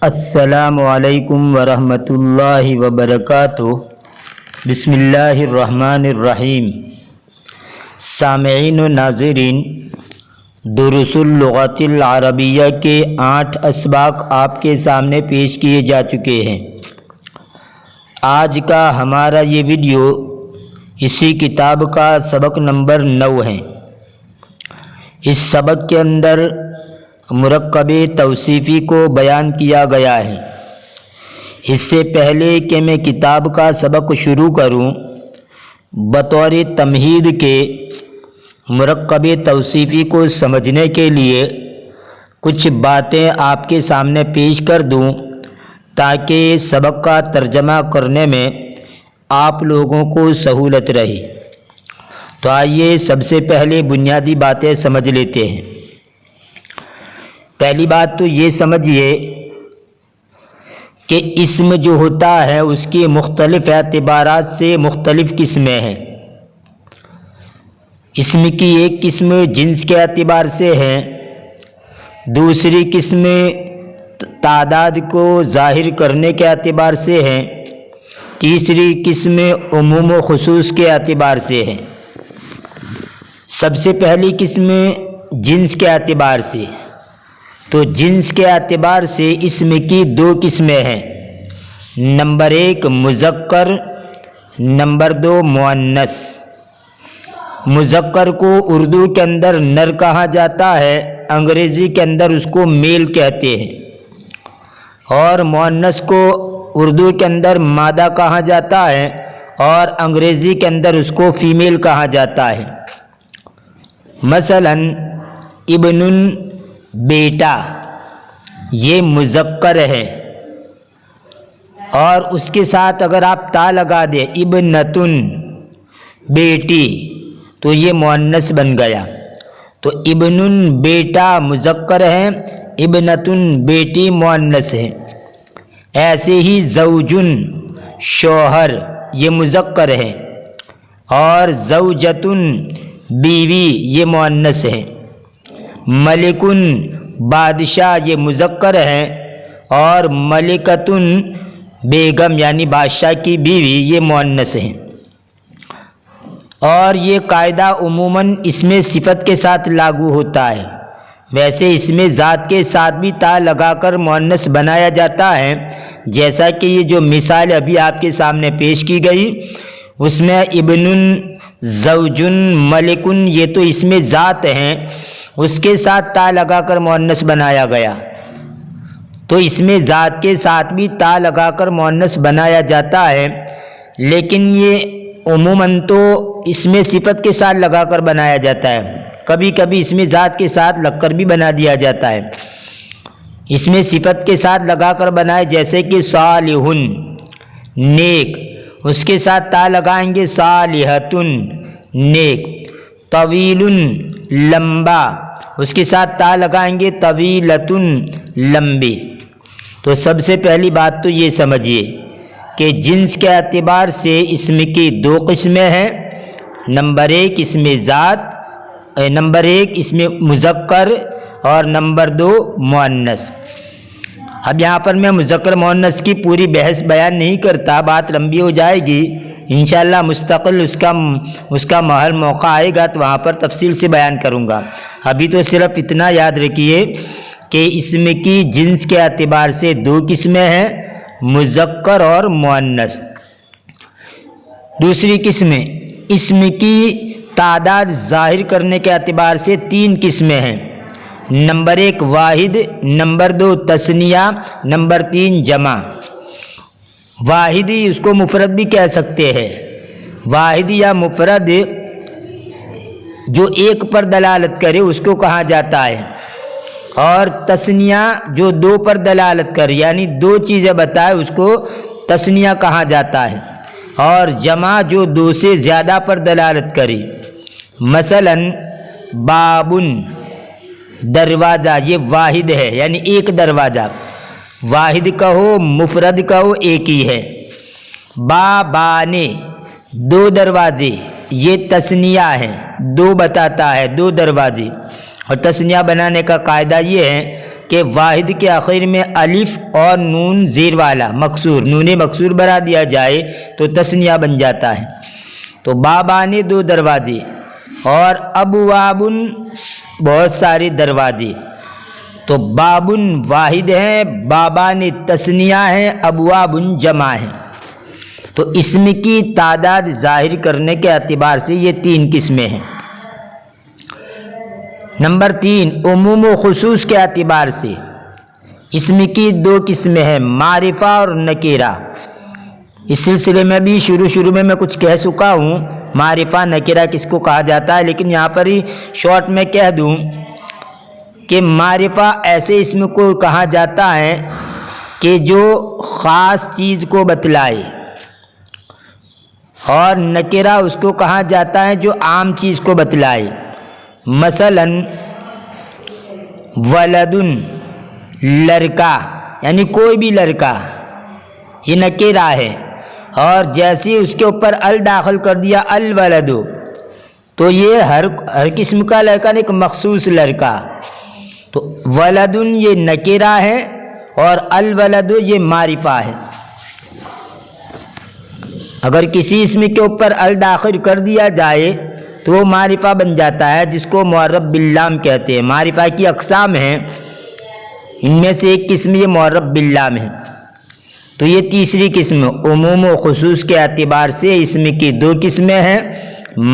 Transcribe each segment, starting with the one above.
السلام علیکم ورحمۃ اللہ وبرکاتہ۔ بسم اللہ الرحمن الرحیم۔ سامعین و ناظرین، دروس اللغت العربیہ کے 8 اسباق آپ کے سامنے پیش کیے جا چکے ہیں۔ آج کا ہمارا یہ ویڈیو اسی کتاب کا سبق نمبر 9 ہے۔ اس سبق کے اندر مرکب توصیفی کو بیان کیا گیا ہے۔ اس سے پہلے کہ میں کتاب کا سبق شروع کروں، بطور تمہید کے مرکب توصیفی کو سمجھنے کے لیے کچھ باتیں آپ کے سامنے پیش کر دوں تاکہ سبق کا ترجمہ کرنے میں آپ لوگوں کو سہولت رہے۔ تو آئیے سب سے پہلے بنیادی باتیں سمجھ لیتے ہیں۔ پہلی بات تو یہ سمجھیے کہ اسم جو ہوتا ہے اس کی مختلف اعتبارات سے مختلف قسمیں ہیں۔ اسم کی ایک قسم جنس کے اعتبار سے ہے، دوسری قسم تعداد کو ظاہر کرنے کے اعتبار سے ہے، تیسری قسم عموم و خصوص کے اعتبار سے ہے۔ سب سے پہلی قسم جنس کے اعتبار سے، تو جنس کے اعتبار سے اسم کی 2 قسمیں ہیں۔ نمبر 1 مذکر، نمبر 2 مؤنث۔ مذکر کو اردو کے اندر نر کہا جاتا ہے، انگریزی کے اندر اس کو میل کہتے ہیں، اور مؤنث کو اردو کے اندر مادہ کہا جاتا ہے اور انگریزی کے اندر اس کو فیمیل کہا جاتا ہے۔ مثلا ابن بیٹا، یہ مذکر ہے، اور اس کے ساتھ اگر آپ تا لگا دیں ابنتن، بیٹی، تو یہ مؤنث بن گیا۔ تو ابن بیٹا مذکر ہے، ابنتن بیٹی مؤنث ہے۔ ایسے ہی زوجن شوہر، یہ مذکر ہے، اور زوجتن بیوی، یہ مؤنث ہے۔ ملکن بادشاہ، یہ مذکر ہے، اور ملکتن بیگم یعنی بادشاہ کی بیوی، یہ مؤنث ہے۔ اور یہ قاعدہ عموماً اسم صفت کے ساتھ لاگو ہوتا ہے، ویسے اسم ذات کے ساتھ بھی تا لگا کر مؤنث بنایا جاتا ہے، جیسا کہ یہ جو مثال ابھی آپ کے سامنے پیش کی گئی اس میں ابنن، زوجن، ملکن، یہ تو اسم ذات ہیں، اس کے ساتھ تا لگا کر مؤنث بنایا گیا۔ تو اسم ذات کے ساتھ بھی تا لگا کر مؤنث بنایا جاتا ہے، لیکن یہ عموماً تو اسم صفت کے ساتھ لگا کر بنایا جاتا ہے، کبھی کبھی اسم ذات کے ساتھ لگ کر بھی بنا دیا جاتا ہے۔ اسم صفت کے ساتھ لگا کر بنائے، جیسے کہ صالحن، نیک، اس کے ساتھ تا لگائیں گے صالحتن، نیک۔ طویل، لمبا، اس کے ساتھ تا لگائیں گے طویلتن، لمبی۔ تو سب سے پہلی بات تو یہ سمجھیے کہ جنس کے اعتبار سے اسم کی 2 قسمیں ہیں۔ نمبر 1 اسم ذات، نمبر 1 اسم مذکر، اور نمبر 2 مؤنث۔ اب یہاں پر میں مذکر مؤنث کی پوری بحث بیان نہیں کرتا، بات لمبی ہو جائے گی، انشاءاللہ مستقل اس کا محل موقع آئے گا تو وہاں پر تفصیل سے بیان کروں گا۔ ابھی تو صرف اتنا یاد رکھیے کہ اسم کی جنس کے اعتبار سے 2 قسمیں ہیں، مذکر اور مؤنث۔ دوسری قسم اسم کی تعداد ظاہر کرنے کے اعتبار سے 3 قسمیں ہیں۔ نمبر 1 واحد، نمبر 2 تثنیہ، نمبر 3 جمع۔ واحدی اس کو مفرد بھی کہہ سکتے ہیں، واحد یا مفرد جو ایک پر دلالت کرے اس کو کہا جاتا ہے، اور تثنیہ جو 2 پر دلالت کرے یعنی 2 چیزیں بتائے اس کو تثنیہ کہا جاتا ہے، اور جمع جو 2 سے زیادہ پر دلالت کرے۔ مثلا بابن، دروازہ، یہ واحد ہے یعنی ایک دروازہ، واحد کہو مفرد کہو ایک ہی ہے۔ بابانے، 2 دروازے، یہ تثنیہ ہے، 2 بتاتا ہے، 2 دروازے۔ اور تثنیہ بنانے کا قاعدہ یہ ہے کہ واحد کے آخر میں الف اور نون زیر والا مکسور نون مکسور بنا دیا جائے تو تثنیہ بن جاتا ہے۔ تو بابان 2 دروازے اور ابوابن بہت سارے دروازے، تو بابن واحد ہیں، بابان تثنیہ ہیں، ابوابن جمع ہیں۔ تو اسم کی تعداد ظاہر کرنے کے اعتبار سے یہ 3 قسمیں ہیں۔ نمبر 3، عموم و خصوص کے اعتبار سے اسم کی 2 قسمیں ہیں، معرفہ اور نکیرہ۔ اس سلسلے میں بھی شروع میں کچھ کہہ چکا ہوں، معرفہ نکیرہ کس کو کہا جاتا ہے، لیکن یہاں پر ہی شارٹ میں کہہ دوں کہ معرفہ ایسے اسم کو کہا جاتا ہے کہ جو خاص چیز کو بتلائے، اور نکیرہ اس کو کہا جاتا ہے جو عام چیز کو بتلائے۔ مثلا ولدن لڑکا، یعنی کوئی بھی لڑکا، یہ نکیرہ ہے، اور جیسے اس کے اوپر ال داخل کر دیا الولد، تو یہ ہر قسم کا لڑکا نہیں، ایک مخصوص لڑکا۔ تو ولدن یہ نکیرہ ہے اور الولد یہ معرفہ ہے۔ اگر کسی اسم کے اوپر ال داخل کر دیا جائے تو وہ معرفہ بن جاتا ہے، جس کو معرب باللام کہتے ہیں۔ معرفہ کی اقسام ہیں، ان میں سے ایک قسم یہ معرب باللام ہے۔ تو یہ تیسری قسم عموم و خصوص کے اعتبار سے اسم کی 2 قسمیں ہیں،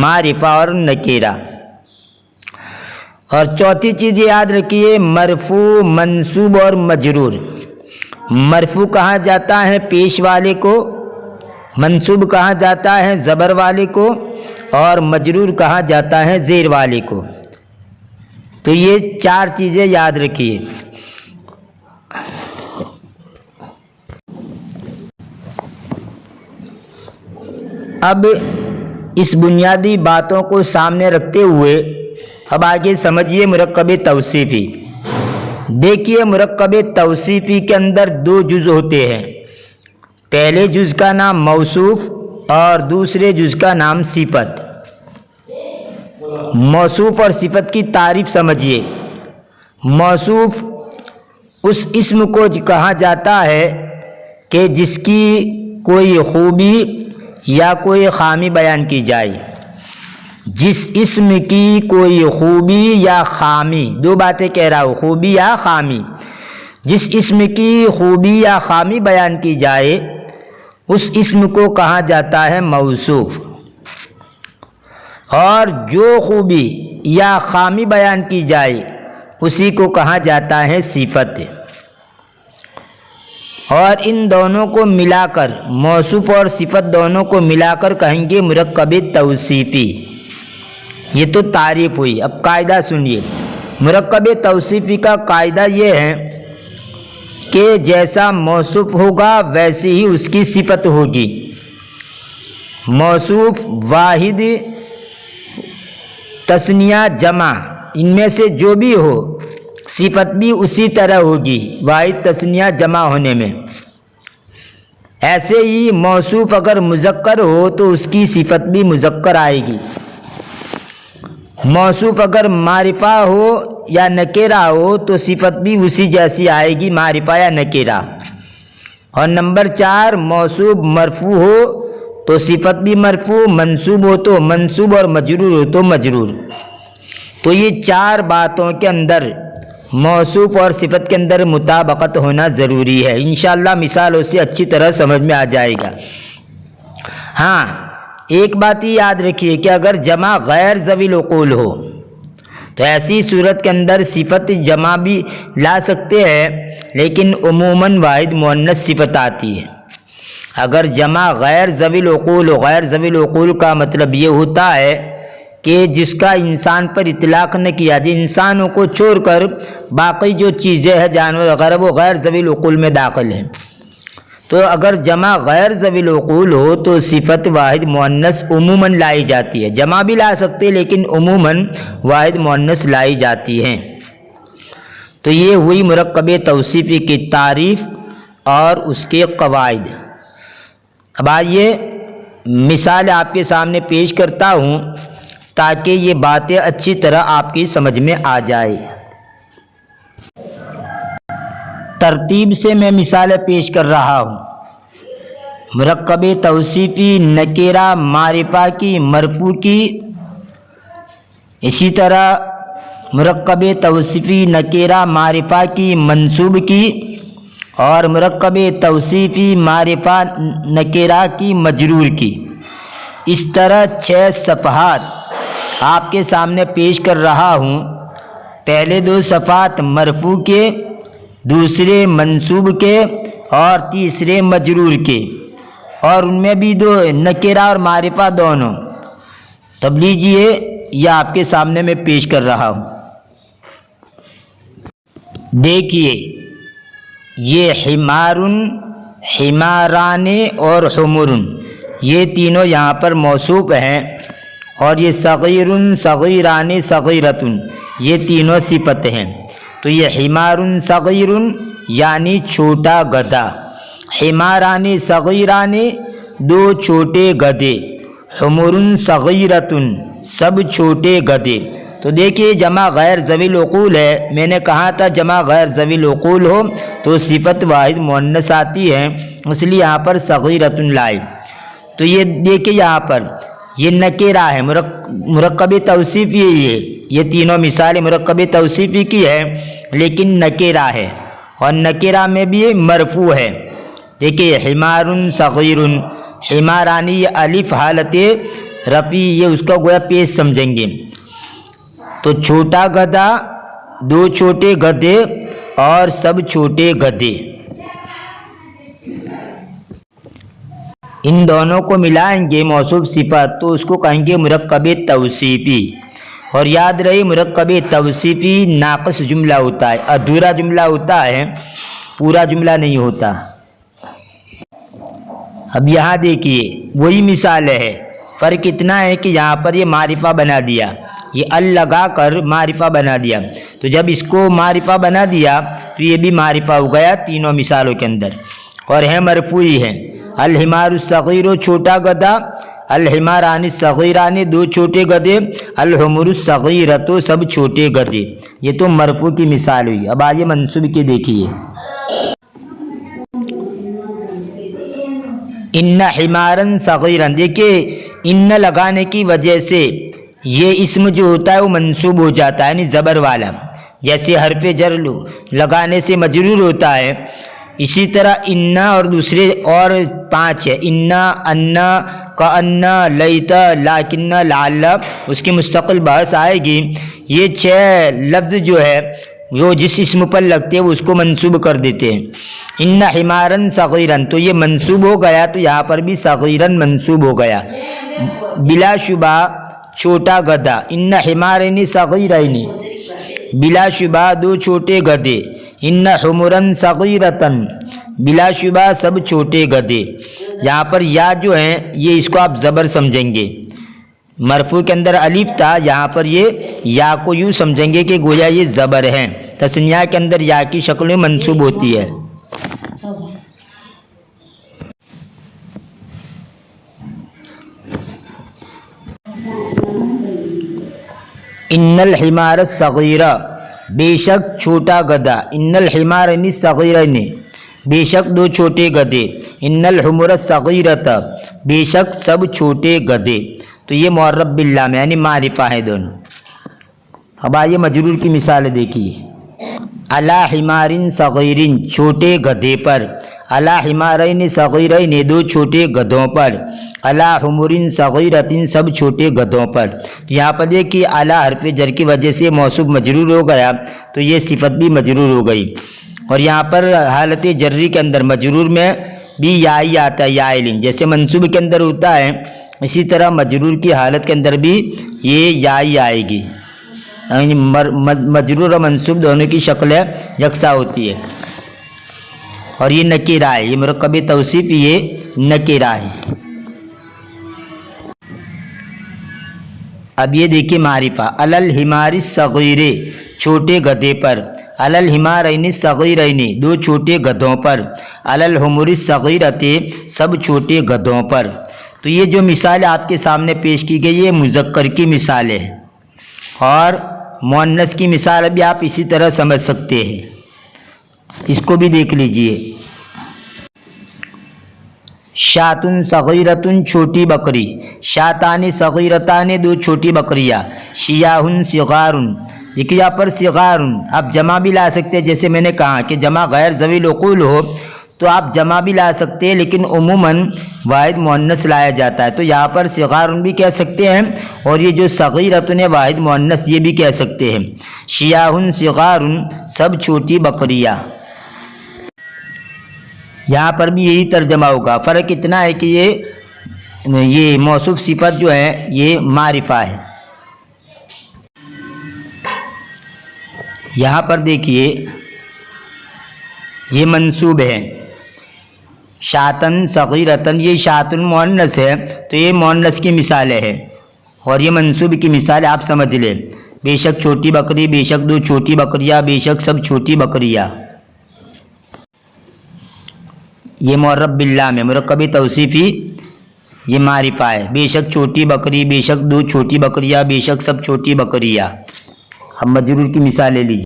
معرفہ اور نکیرہ۔ اور چوتھی چیز یاد رکھیے، مرفوع، منصوب اور مجرور۔ مرفوع کہا جاتا ہے پیش والے کو، منصوب کہا جاتا ہے زبر والے کو، اور مجرور کہا جاتا ہے زیر والے کو۔ تو یہ 4 چیزیں یاد رکھیے۔ اب اس بنیادی باتوں کو سامنے رکھتے ہوئے اب آگے سمجھیے مرکب توصیفی۔ دیکھیے مرکب توصیفی کے اندر 2 جز ہوتے ہیں، پہلے جز کا نام موصوف اور دوسرے جز کا نام صفت۔ موصوف اور صفت کی تعریف سمجھیے۔ موصوف اس اسم کو کہا جاتا ہے کہ جس کی کوئی خوبی یا کوئی خامی بیان کی جائے۔ جس اسم کی کوئی خوبی یا خامی، 2 باتیں کہہ رہا ہوں، خوبی یا خامی، جس اسم کی خوبی یا خامی بیان کی جائے اس اسم کو کہا جاتا ہے موصوف، اور جو خوبی یا خامی بیان کی جائے اسی کو کہا جاتا ہے صفت۔ اور ان دونوں کو ملا کر، موصوف اور صفت دونوں کو ملا کر کہیں گے مرکب توصیفی۔ یہ تو تعریف ہوئی، اب قاعدہ سنیے۔ مرکب توصیفی کا قاعدہ یہ ہے کہ جیسا موصوف ہوگا ویسی ہی اس کی صفت ہوگی۔ موصوف واحد، تثنیہ، جمع، ان میں سے جو بھی ہو صفت بھی اسی طرح ہوگی واحد تثنیہ جمع ہونے میں۔ ایسے ہی موصوف اگر مذکر ہو تو اس کی صفت بھی مذکر آئے گی۔ موصوف اگر معرفہ ہو یا نکیرہ ہو تو صفت بھی اسی جیسی آئے گی، معرفہ یا نکیرہ۔ اور نمبر 4، موصوف مرفوع ہو تو صفت بھی مرفوع، منصوب ہو تو منصوب، اور مجرور ہو تو مجرور۔ تو یہ 4 باتوں کے اندر موصوف اور صفت کے اندر مطابقت ہونا ضروری ہے۔ انشاءاللہ مثالوں سے اچھی طرح سمجھ میں آ جائے گا۔ ہاں، ایک بات ہی یاد رکھیے کہ اگر جمع غیر ذوی العقول ہو تو ایسی صورت کے اندر صفت جمع بھی لا سکتے ہیں، لیکن عموماً واحد مؤنث صفت آتی ہے۔ اگر جمع غیر ذوی العقول ہو، غیر ذوی العقول کا مطلب یہ ہوتا ہے کہ جس کا انسان پر اطلاق نہ کیا جائے، انسانوں کو چھوڑ کر باقی جو چیزیں ہیں جانور وغیرہ وہ غیر ذوی العقول میں داخل ہیں۔ تو اگر جمع غیر ذوی العقول ہو تو صفت واحد مؤنث عموماً لائی جاتی ہے۔ جمع بھی لا سکتے لیکن عموماً واحد مؤنث لائی جاتی ہیں۔ تو یہ ہوئی مرکب توصیفی کی تعریف اور اس کے قواعد۔ اب آئیے مثال آپ کے سامنے پیش کرتا ہوں تاکہ یہ باتیں اچھی طرح آپ کی سمجھ میں آ جائے۔ ترتیب سے میں مثالیں پیش کر رہا ہوں۔ مرکب توصیفی نکرہ معرفہ کی مرفوع کی، اسی طرح مرکب توصیفی نکرہ معرفہ کی منصوب کی، اور مرکب توصیفی معرفہ نکرہ کی مجرور کی۔ اس طرح 6 صفحات آپ کے سامنے پیش کر رہا ہوں۔ پہلے 2 صفحات مرفوع کے، دوسرے منصوب کے اور تیسرے مجرور کے، اور ان میں بھی 2 نکرہ اور معرفہ دونوں۔ تب لیجئے یہ آپ کے سامنے میں پیش کر رہا ہوں۔ دیکھیے یہ حمارن، حماران اور حمرن، یہ تینوں یہاں پر موصوف ہیں، اور یہ صغیرن، صغیران، صغیرتن، یہ تینوں صفت ہیں۔ تو یہ حمارن صغیرن یعنی چھوٹا گدھا، حماران صغیران 2 چھوٹے گدھے، حمرن صغیرتن سب چھوٹے گدھے۔ تو دیکھیے جمع غیر ذوی العقول ہے، میں نے کہا تھا جمع غیر ذوی العقول ہو تو صفت واحد مؤنث آتی ہے، اس لیے یہاں پر صغیرتن لائے۔ تو یہ دیکھیے یہاں پر یہ نکرہ ہے، مرکب توصیفی ہے، یہ تینوں مثالیں مرکب توصیفی کی ہے لیکن نکرہ ہے، اور نکرہ میں بھی مرفوع ہے۔ دیکھیے حمارن صغیرن، حمارانی یہ الف حالت رفع، یہ اس کا گویا پیش سمجھیں گے۔ تو چھوٹا گدھا، 2 چھوٹے گدھے اور سب چھوٹے گدھے، ان دونوں کو ملائیں گے موصوف صفت تو اس کو کہیں گے مرکب توصیفی۔ اور یاد رہے مرکب توصیفی ناقص جملہ ہوتا ہے، ادھورا جملہ ہوتا ہے، پورا جملہ نہیں ہوتا۔ اب یہاں دیکھیے وہی مثال ہے، فرق اتنا ہے کہ یہاں پر یہ معرفہ بنا دیا، یہ ال لگا کر معرفہ بنا دیا۔ تو جب اس کو معرفہ بنا دیا تو یہ بھی معرفہ ہو گیا تینوں مثالوں کے اندر، اور ہے مرفوعی ہے۔ الحمار الصغیر چھوٹا گدھا، الحماران الصغیران 2 چھوٹے گدھے، الحمر الصغیرۃ سب چھوٹے گدھے، یہ تو مرفوع کی مثال ہوئی۔ اب آئیے منصوب کی دیکھیے، ان حمارن صغیرن، دیکھیے ان لگانے کی وجہ سے یہ اسم جو ہوتا ہے وہ منصوب ہو جاتا ہے، یعنی زبر والا، جیسے حرف جر لگانے سے مجرور ہوتا ہے، اسی طرح انا اور دوسرے اور 5 ہے، انا، انا، کانا، لیتا، لاکن، لعل، اس کی مستقل بحث آئے گی۔ یہ 6 لفظ جو ہے وہ جس اسم پر لگتے ہیں وہ اس کو منصوب کر دیتے ہیں۔ ان حمارن صغیرن، تو یہ منصوب ہو گیا، تو یہاں پر بھی صغیرن منصوب ہو گیا بلا شبہ، چھوٹا گدھا۔ ان حمارین صغیرین، بلا شبہ 2 چھوٹے گدھے۔ ان حمرن صغیرتن، بلا شبہ سب چھوٹے گدھے۔ یہاں پر یا جو ہیں یہ اس کو آپ زبر سمجھیں گے، مرفوع کے اندر الف تھا، یہاں پر یہ یا کو یوں سمجھیں گے کہ گویا یہ زبر ہے، تثنیہ کے اندر یا کی شکل میں منصوب ہوتی ہے۔ ان الحمار الصغیر، بے شک چھوٹا گدھا، ان الحمارین الصغیرین، بے شک 2 چھوٹے گدھے، ان الحمر الصغیرۃ، بے شک سب چھوٹے گدھے۔ تو یہ معرب باللام یعنی معرفہ ہے دونوں۔ اب آئیے مجرور کی مثال دیکھیے، علی حمارن صغیرن، چھوٹے گدھے پر، علی حمارین صغیرین، 2 چھوٹے گدھوں پر، علی حمرن صغیرتن، سب چھوٹے گدھوں پر۔ یہاں پر دیکھیے علی حرف جر کی وجہ سے موصوف مجرور ہو گیا، تو یہ صفت بھی مجرور ہو گئی، اور یہاں پر حالت جری کے اندر مجرور میں بھی یا ہی آتا ہے، یا لین، جیسے منصوب کے اندر ہوتا ہے اسی طرح مجرور کی حالت کے اندر بھی یہ یا ہی آئے گی، یعنی مجرور اور منصوب دونوں کی شکلیں یکساں ہوتی ہے۔ اور یہ نکرہ ہے، یہ مرکب توصیف یہ نکرہ ہے۔ اب یہ دیکھیے معرفہ، علی الحمار الصغیر، چھوٹے گدھے پر، علی الحمارین الصغیرین، 2 چھوٹے گدھوں پر، علی الحمر الصغیرۃ، سب چھوٹے گدھوں پر۔ تو یہ جو مثال آپ کے سامنے پیش کی گئی ہے مذکر کی مثال ہے، اور مؤنث کی مثال بھی آپ اسی طرح سمجھ سکتے ہیں۔ اس کو بھی دیکھ لیجئے۔ شاتن صغیرتن چھوٹی بکری، شاتان صغیرتان دو چھوٹی بکریاں، شیاہن صغارن، دیکھیے یہاں پر صغارن آپ جمع بھی لا سکتے ہیں، جیسے میں نے کہا کہ جمع غیر ذوی العقول ہو تو آپ جمع بھی لا سکتے ہیں، لیکن عموماً واحد مؤنث لایا جاتا ہے، تو یہاں پر صغارن بھی کہہ سکتے ہیں، اور یہ جو صغیرتن واحد مؤنث یہ بھی کہہ سکتے ہیں۔ شیاہن صغارن سب چھوٹی بکریاں، یہاں پر بھی یہی ترجمہ ہوگا۔ فرق اتنا ہے کہ یہ موصوف صفت جو ہے یہ معرفہ ہے۔ یہاں پر دیکھیے یہ منصوب ہے، شاتن صغیرتن، یہ شاتن مؤنث ہے تو یہ مؤنث کی مثال ہے، اور یہ منصوب کی مثال آپ سمجھ لیں، بے شک چھوٹی بکری، بے شک دو چھوٹی بکریاں، بے شک سب چھوٹی بکریاں۔ یہ معرب باللام ہے، مرکب توصیفی، یہ معرفہ ہے، بے شک چھوٹی بکری، بے شک دو چھوٹی بکریاں، بے شک سب چھوٹی بکریاں۔ اب مجرور کی مثال لے لیجیے،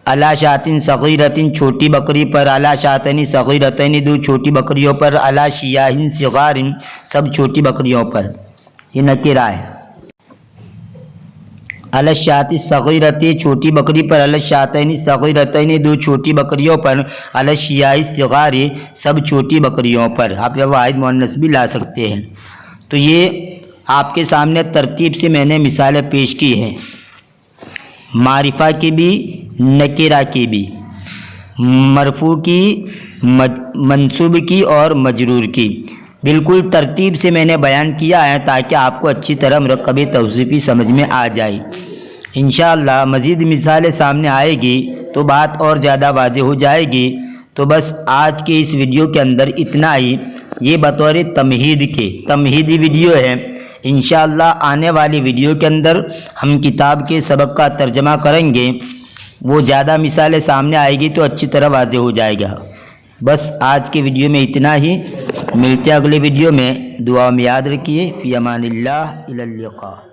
علی شاتن صغیرتن چھوٹی بکری پر، علی شاتین صغیرتین دو چھوٹی بکریوں پر، علی شیاہن صغارن سب چھوٹی بکریوں پر، یہ نکرہ ہے۔ علی الشاۃ الصغیرۃ چھوٹی بکری پر، علی الشاتین صغیرتین دو چھوٹی بکریوں پر، علی الشیاء الصغار سب چھوٹی بکریوں پر، آپ یہ واحد مؤنث بھی لا سکتے ہیں۔ تو یہ آپ کے سامنے ترتیب سے میں نے مثالیں پیش کی ہیں، معرفہ کی بھی، نکرہ کی بھی، مرفوع کی، منصوب کی اور مجرور کی، بالکل ترتیب سے میں نے بیان کیا ہے تاکہ آپ کو اچھی طرح مرکب توصیفی سمجھ میں آ جائے۔ انشاءاللہ مزید مثالیں سامنے آئے گی تو بات اور زیادہ واضح ہو جائے گی۔ تو بس آج کے اس ویڈیو کے اندر اتنا ہی، یہ بطور تمہیدی ویڈیو ہے۔ انشاءاللہ آنے والی ویڈیو کے اندر ہم کتاب کے سبق کا ترجمہ کریں گے، وہ زیادہ مثالیں سامنے آئے گی تو اچھی طرح واضح ہو جائے گا۔ بس آج کے ویڈیو میں اتنا ہی، ملتے ہیں اگلے ویڈیو میں، دعا میں یاد رکھیے، فی امان اللہ، الی اللقاء۔